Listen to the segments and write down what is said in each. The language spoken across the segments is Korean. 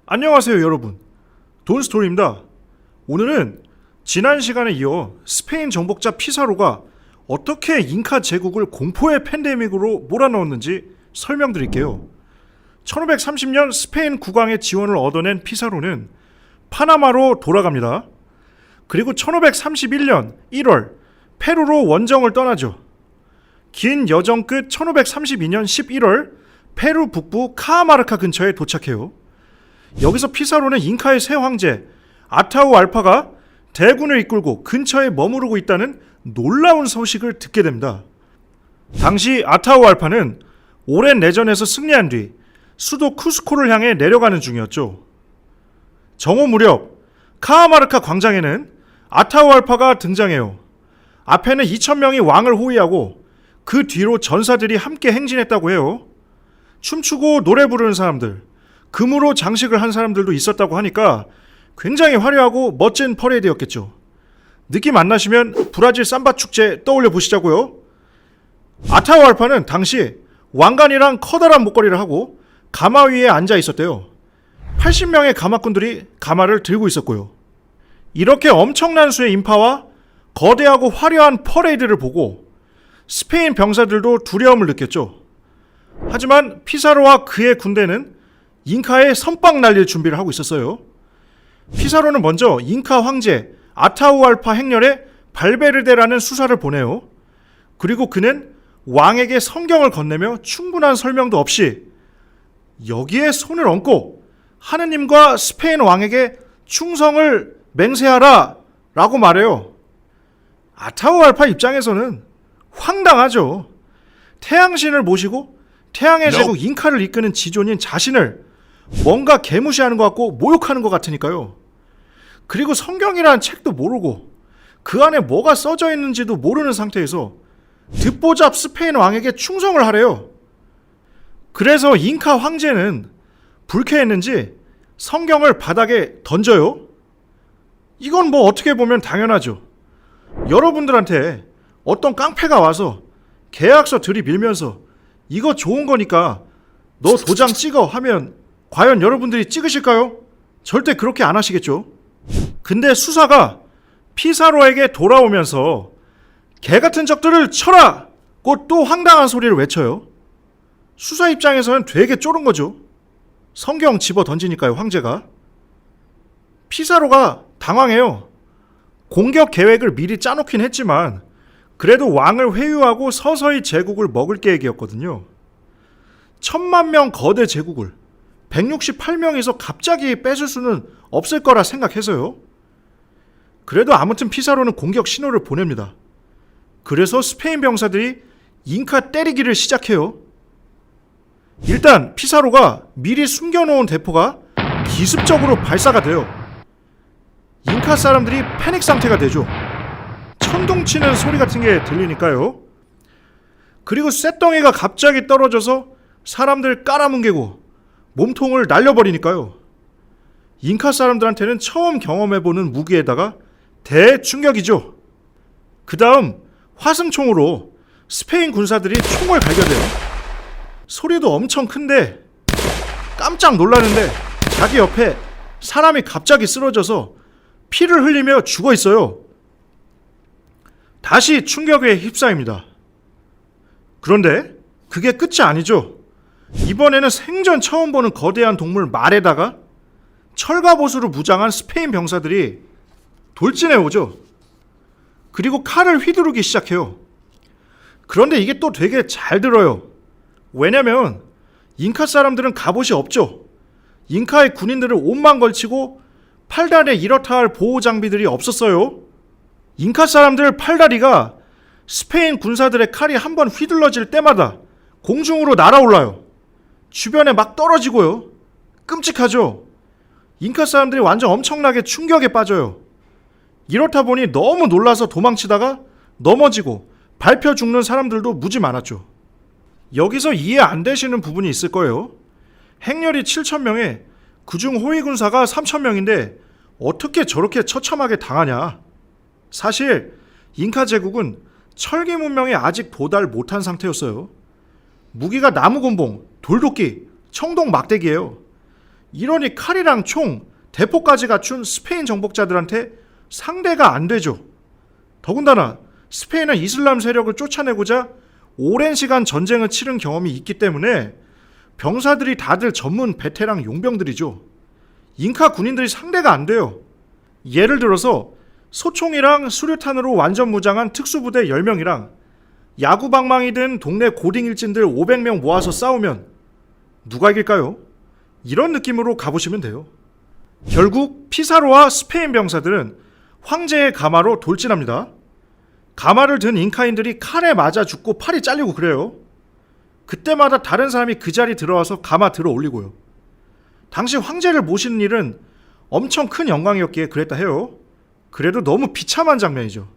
안녕하세요 여러분, 돈스토리입니다. 오늘은 지난 시간에 이어 스페인 정복자 피사로가 어떻게 잉카 제국을 공포의 팬데믹으로 몰아넣었는지 설명드릴게요. 1530년 스페인 국왕의 지원을 얻어낸 피사로는 파나마로 돌아갑니다. 그리고 1531년 1월 페루로 원정을 떠나죠. 긴 여정 끝 1532년 11월 페루 북부 카하마르카 근처에 도착해요. 여기서 피사로는 잉카의 새 황제 아타우알파가 대군을 이끌고 근처에 머무르고 있다는 놀라운 소식을 듣게 됩니다. 당시 아타우알파는 오랜 내전에서 승리한 뒤 수도 쿠스코를 향해 내려가는 중이었죠. 정오 무렵 카하마르카 광장에는 아타우알파가 등장해요. 앞에는 2,000명이 왕을 호위하고 그 뒤로 전사들이 함께 행진했다고 해요. 춤추고 노래 부르는 사람들, 금으로 장식을 한 사람들도 있었다고 하니까 굉장히 화려하고 멋진 퍼레이드였겠죠. 느낌 안 나시면 브라질 삼바 축제 떠올려 보시자고요. 아타우알파는 당시 왕관이랑 커다란 목걸이를 하고 가마 위에 앉아 있었대요. 80명의 가마꾼들이 가마를 들고 있었고요. 이렇게 엄청난 수의 인파와 거대하고 화려한 퍼레이드를 보고 스페인 병사들도 두려움을 느꼈죠. 하지만 피사로와 그의 군대는 잉카에 선빵 날릴 준비를 하고 있었어요. 피사로는 먼저 잉카 황제 아타우알파 행렬에 발베르데라는 수사를 보내요. 그리고 그는 왕에게 성경을 건네며 충분한 설명도 없이 여기에 손을 얹고 하느님과 스페인 왕에게 충성을 맹세하라 라고 말해요. 아타우알파 입장에서는 황당하죠. 태양신을 모시고 태양의 제국 잉카를 이끄는 지존인 자신을 뭔가 개무시하는 것 같고 모욕하는 것 같으니까요. 그리고 성경이라는 책도 모르고 그 안에 뭐가 써져 있는지도 모르는 상태에서 듣보잡 스페인 왕에게 충성을 하래요. 그래서 잉카 황제는 불쾌했는지 성경을 바닥에 던져요. 이건 뭐 어떻게 보면 당연하죠. 여러분들한테 어떤 깡패가 와서 계약서 들이밀면서 이거 좋은 거니까 너 도장 찍어 하면 과연 여러분들이 찍으실까요? 절대 그렇게 안 하시겠죠. 근데 수사가 피사로에게 돌아오면서 개 같은 적들을 쳐라! 고 또 황당한 소리를 외쳐요. 수사 입장에서는 되게 쫄은 거죠. 성경 집어 던지니까요, 황제가. 피사로가 당황해요. 공격 계획을 미리 짜놓긴 했지만 그래도 왕을 회유하고 서서히 제국을 먹을 계획이었거든요. 1,000만 명 거대 제국을 168명에서 갑자기 뺏을 수는 없을 거라 생각해서요. 그래도 아무튼 피사로는 공격 신호를 보냅니다. 그래서 스페인 병사들이 잉카 때리기를 시작해요. 일단 피사로가 미리 숨겨놓은 대포가 기습적으로 발사가 돼요. 잉카 사람들이 패닉 상태가 되죠. 천둥치는 소리 같은 게 들리니까요. 그리고 쇳덩이가 갑자기 떨어져서 사람들 깔아뭉개고 몸통을 날려버리니까요. 잉카 사람들한테는 처음 경험해보는 무기에다가 대충격이죠. 그 다음 화승총으로 스페인 군사들이 총을 갈겨대요. 소리도 엄청 큰데 깜짝 놀라는데 자기 옆에 사람이 갑자기 쓰러져서 피를 흘리며 죽어 있어요. 다시 충격에 휩싸입니다. 그런데 그게 끝이 아니죠. 이번에는 생전 처음 보는 거대한 동물 말에다가 철갑옷으로 무장한 스페인 병사들이 돌진해 오죠. 그리고 칼을 휘두르기 시작해요. 그런데 이게 또 되게 잘 들어요. 왜냐면 잉카 사람들은 갑옷이 없죠. 잉카의 군인들은 옷만 걸치고 팔다리에 이렇다 할 보호 장비들이 없었어요. 잉카 사람들 팔다리가 스페인 군사들의 칼이 한번 휘둘러질 때마다 공중으로 날아올라요. 주변에 막 떨어지고요. 끔찍하죠. 잉카 사람들이 완전 엄청나게 충격에 빠져요. 이렇다 보니 너무 놀라서 도망치다가 넘어지고 밟혀 죽는 사람들도 무지 많았죠. 여기서 이해 안 되시는 부분이 있을 거예요. 행렬이 7,000명에 그중 호위군사가 3,000명인데 어떻게 저렇게 처참하게 당하냐. 사실 잉카 제국은 철기 문명에 아직 도달 못한 상태였어요. 무기가 나무곤봉, 돌도끼, 청동 막대기예요. 이러니 칼이랑 총, 대포까지 갖춘 스페인 정복자들한테 상대가 안 되죠. 더군다나 스페인은 이슬람 세력을 쫓아내고자 오랜 시간 전쟁을 치른 경험이 있기 때문에 병사들이 다들 전문 베테랑 용병들이죠. 잉카 군인들이 상대가 안 돼요. 예를 들어서 소총이랑 수류탄으로 완전 무장한 특수부대 10명이랑 야구방망이 든 동네 고딩 일진들 500명 모아서 싸우면 누가 이길까요? 이런 느낌으로 가보시면 돼요. 결국 피사로와 스페인 병사들은 황제의 가마로 돌진합니다. 가마를 든 잉카인들이 칼에 맞아 죽고 팔이 잘리고 그래요. 그때마다 다른 사람이 그 자리 들어와서 가마 들어 올리고요. 당시 황제를 모시는 일은 엄청 큰 영광이었기에 그랬다 해요. 그래도 너무 비참한 장면이죠.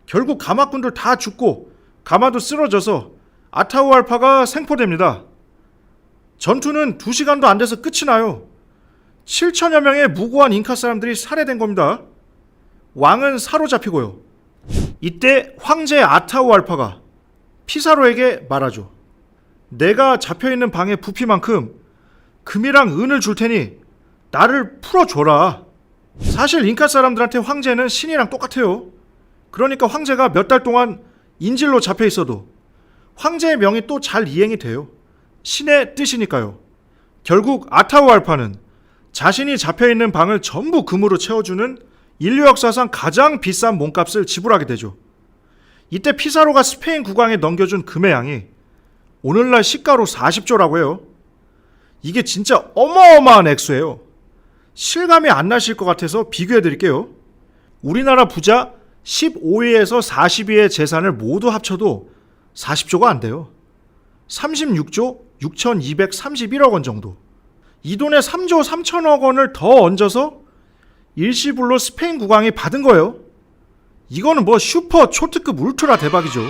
결국 가마꾼들 다 죽고 가마도 쓰러져서 아타우알파가 생포됩니다. 전투는 2시간도 안 돼서 끝이 나요. 7천여 명의 무고한 잉카 사람들이 살해된 겁니다. 왕은 사로잡히고요. 이때 황제 아타우알파가 피사로에게 말하죠. 내가 잡혀있는 방의 부피만큼 금이랑 은을 줄 테니 나를 풀어줘라. 사실 잉카 사람들한테 황제는 신이랑 똑같아요. 그러니까 황제가 몇 달 동안 인질로 잡혀 있어도 황제의 명이 또 잘 이행이 돼요. 신의 뜻이니까요. 결국 아타우알파는 자신이 잡혀있는 방을 전부 금으로 채워주는 인류 역사상 가장 비싼 몸값을 지불하게 되죠. 이때 피사로가 스페인 국왕에 넘겨준 금의 양이 오늘날 시가로 40조라고 해요. 이게 진짜 어마어마한 액수예요. 실감이 안 나실 것 같아서 비교해 드릴게요. 우리나라 부자 15위에서 40위의 재산을 모두 합쳐도 40조가 안 돼요. 36조 6,231억 원 정도. 이 돈에 3조 3천억 원을 더 얹어서 일시불로 스페인 국왕이 받은 거예요. 이거는 뭐 슈퍼 초특급 울트라 대박이죠.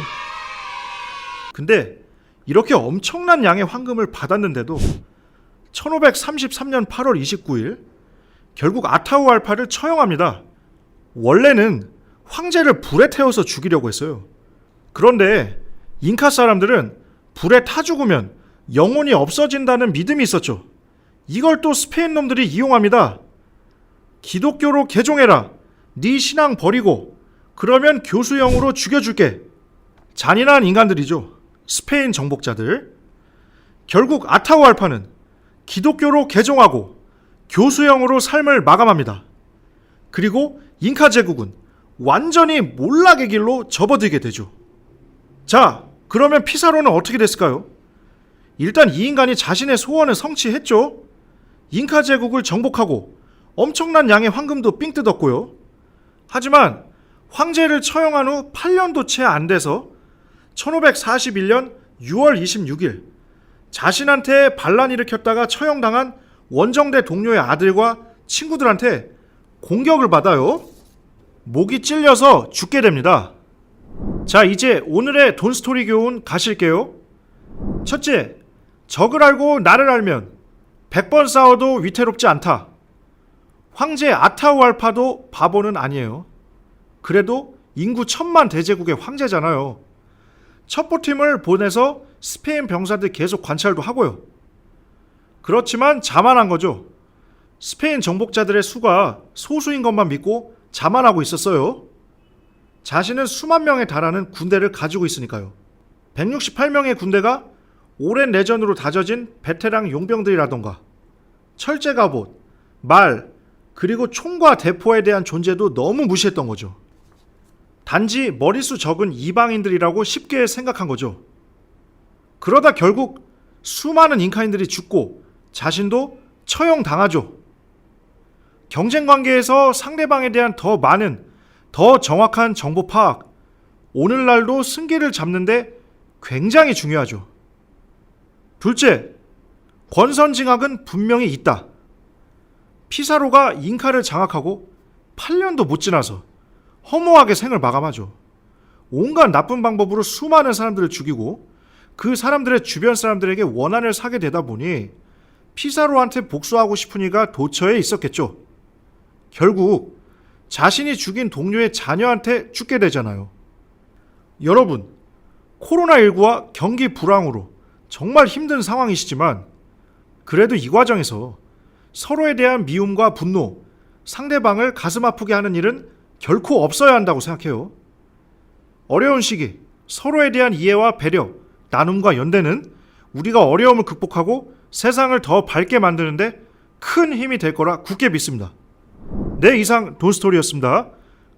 근데 이렇게 엄청난 양의 황금을 받았는데도 1533년 8월 29일 결국 아타우알파를 처형합니다. 원래는 황제를 불에 태워서 죽이려고 했어요. 그런데 잉카 사람들은 불에 타 죽으면 영혼이 없어진다는 믿음이 있었죠. 이걸 또 스페인 놈들이 이용합니다. 기독교로 개종해라. 네 신앙 버리고 그러면 교수형으로 죽여줄게. 잔인한 인간들이죠. 스페인 정복자들. 결국 아타우알파는 기독교로 개종하고 교수형으로 삶을 마감합니다. 그리고 잉카 제국은 완전히 몰락의 길로 접어들게 되죠. 자, 그러면 피사로는 어떻게 됐을까요? 일단 이 인간이 자신의 소원을 성취했죠. 잉카 제국을 정복하고 엄청난 양의 황금도 삥 뜯었고요. 하지만 황제를 처형한 후 8년도 채 안 돼서 1541년 6월 26일 자신한테 반란 일으켰다가 처형당한 원정대 동료의 아들과 친구들한테 공격을 받아요. 목이 찔려서 죽게 됩니다. 자, 이제 오늘의 돈스토리 교훈 가실게요. 첫째, 적을 알고 나를 알면 100번 싸워도 위태롭지 않다. 황제 아타우알파도 바보는 아니에요. 그래도 인구 1000만 대제국의 황제잖아요. 첩보팀을 보내서 스페인 병사들 계속 관찰도 하고요. 그렇지만 자만한 거죠. 스페인 정복자들의 수가 소수인 것만 믿고 자만하고 있었어요. 자신은 수만 명에 달하는 군대를 가지고 있으니까요. 168명의 군대가 오랜 내전으로 다져진 베테랑 용병들이라던가 철제 갑옷, 말, 그리고 총과 대포에 대한 존재도 너무 무시했던 거죠. 단지 머릿수 적은 이방인들이라고 쉽게 생각한 거죠. 그러다 결국 수많은 잉카인들이 죽고 자신도 처형당하죠. 경쟁관계에서 상대방에 대한 더 많은, 더 정확한 정보 파악, 오늘날도 승기를 잡는데 굉장히 중요하죠. 둘째, 권선징악은 분명히 있다. 피사로가 잉카를 장악하고 8년도 못 지나서 허무하게 생을 마감하죠. 온갖 나쁜 방법으로 수많은 사람들을 죽이고 그 사람들의 주변 사람들에게 원한을 사게 되다 보니 피사로한테 복수하고 싶은 이가 도처에 있었겠죠. 결국 자신이 죽인 동료의 자녀한테 죽게 되잖아요. 여러분, 코로나19와 경기 불황으로 정말 힘든 상황이시지만 그래도 이 과정에서 서로에 대한 미움과 분노, 상대방을 가슴 아프게 하는 일은 결코 없어야 한다고 생각해요. 어려운 시기, 서로에 대한 이해와 배려, 나눔과 연대는 우리가 어려움을 극복하고 세상을 더 밝게 만드는데 큰 힘이 될 거라 굳게 믿습니다. 네, 이상 돈스토리였습니다.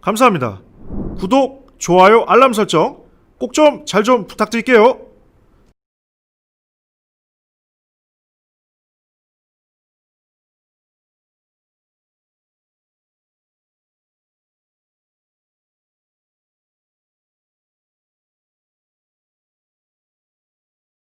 감사합니다. 구독, 좋아요, 알람 설정 꼭 좀 잘 좀 부탁드릴게요.